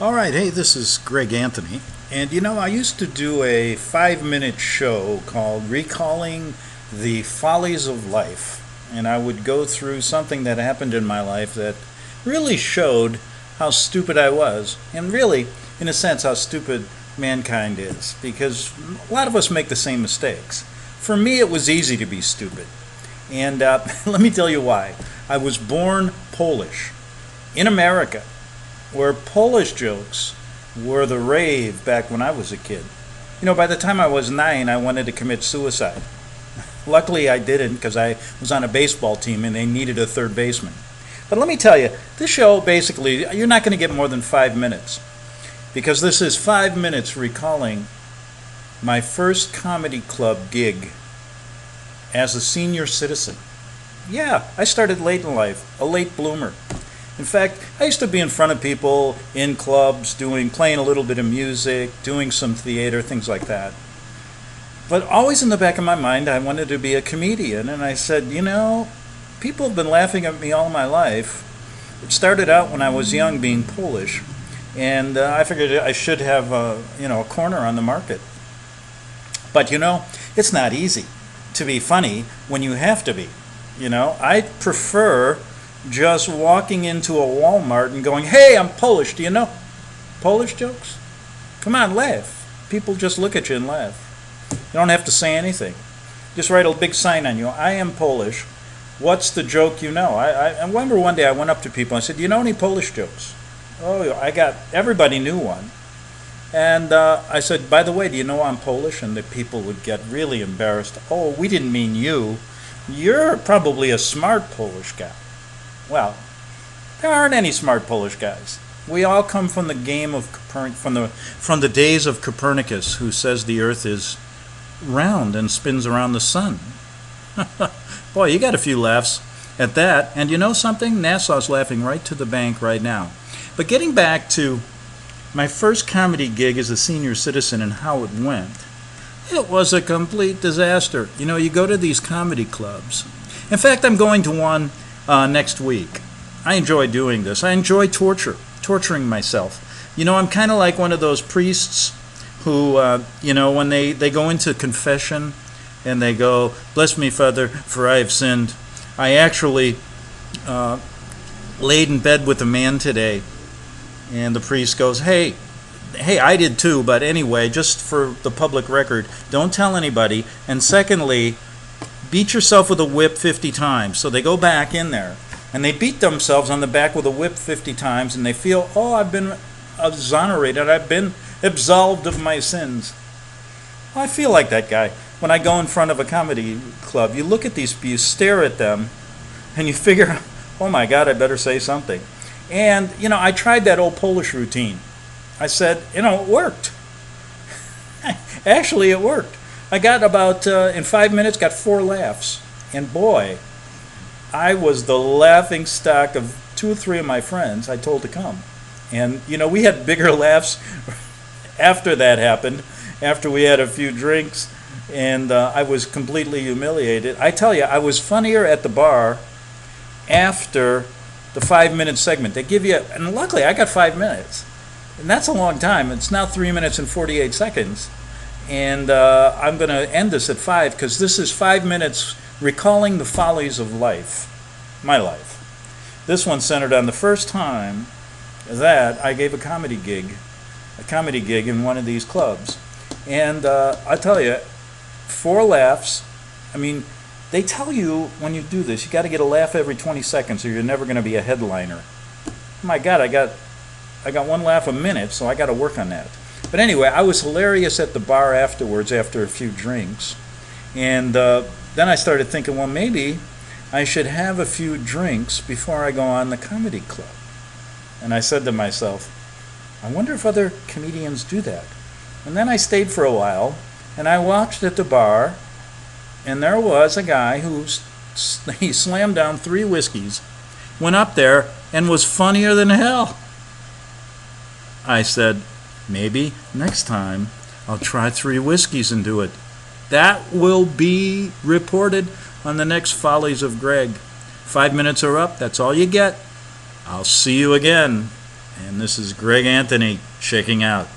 All right, hey, this is Greg Anthony. And I used to do a 5-minute show called Recalling the Follies of Life. And I would go through something that happened in my life that really showed how stupid I was. And really, in a sense, how stupid mankind is. Because a lot of us make the same mistakes. For me, it was easy to be stupid. And let me tell you why. I was born Polish in America, where Polish jokes were the rave back when I was a kid. By the time I was 9, I wanted to commit suicide. Luckily, I didn't because I was on a baseball team and they needed a third baseman. But let me tell you, this show basically, you're not going to get more than 5 minutes because this is 5 minutes recalling my first comedy club gig as a senior citizen. Yeah, I started late in life, a late bloomer. In fact, I used to be in front of people in clubs, playing a little bit of music, doing some theater, things like that. But always in the back of my mind, I wanted to be a comedian. And I said, people have been laughing at me all my life. It started out when I was young being Polish. And I figured I should have a corner on the market. But, it's not easy to be funny when you have to be. I prefer just walking into a Walmart and going, "Hey, I'm Polish. Do you know Polish jokes? Come on, laugh." People just look at you and laugh. You don't have to say anything. Just write a big sign on you. "I am Polish. What's the joke you know?" I remember one day I went up to people and I said, "Do you know any Polish jokes?" Oh, everybody knew one. And I said, "By the way, do you know I'm Polish?" And the people would get really embarrassed. "Oh, we didn't mean you. You're probably a smart Polish guy." Well, there aren't any smart Polish guys. We all come from the game of from the days of Copernicus, who says the Earth is round and spins around the sun. Boy, you got a few laughs at that. And you know something? NASA's laughing right to the bank right now. But getting back to my first comedy gig as a senior citizen and how it went, it was a complete disaster. You go to these comedy clubs. In fact, I'm going to one next week. I enjoy doing this. I enjoy torturing myself. I'm kind of like one of those priests who, when they go into confession and they go, "Bless me, Father, for I have sinned." I actually laid in bed with a man today, and the priest goes, Hey, I did too, but anyway, just for the public record, don't tell anybody. And secondly, beat yourself with a whip 50 times. So they go back in there, and they beat themselves on the back with a whip 50 times, and they feel, "Oh, I've been exonerated. I've been absolved of my sins." Well, I feel like that guy. When I go in front of a comedy club, you look at these people, you stare at them, and you figure, "Oh my God, I better say something." And, I tried that old Polish routine. I said, it worked. Actually, it worked. I got about, in 5 minutes, got 4 laughs. And boy, I was the laughing stock of 2 or 3 of my friends I told to come. And, we had bigger laughs after that happened, after we had a few drinks, and I was completely humiliated. I tell you, I was funnier at the bar after the 5-minute segment. They give you, and luckily I got 5 minutes. And that's a long time. It's now 3 minutes and 48 seconds. And I'm going to end this at 5 because this is 5 minutes recalling the follies of life, my life. This one centered on the first time that I gave a comedy gig in one of these clubs. And I tell you, 4 laughs. I mean, they tell you when you do this, you got to get a laugh every 20 seconds or you're never going to be a headliner. My God, I got 1 laugh a minute, so I got to work on that. But anyway, I was hilarious at the bar afterwards after a few drinks. And then I started thinking, well, maybe I should have a few drinks before I go on the comedy club. And I said to myself, I wonder if other comedians do that. And then I stayed for a while, and I watched at the bar, and there was a guy he slammed down 3 whiskeys, went up there, and was funnier than hell. I said, maybe next time I'll try 3 whiskeys and do it. That will be reported on the next Follies of Greg. 5 minutes are up. That's all you get. I'll see you again. And this is Greg Anthony checking out.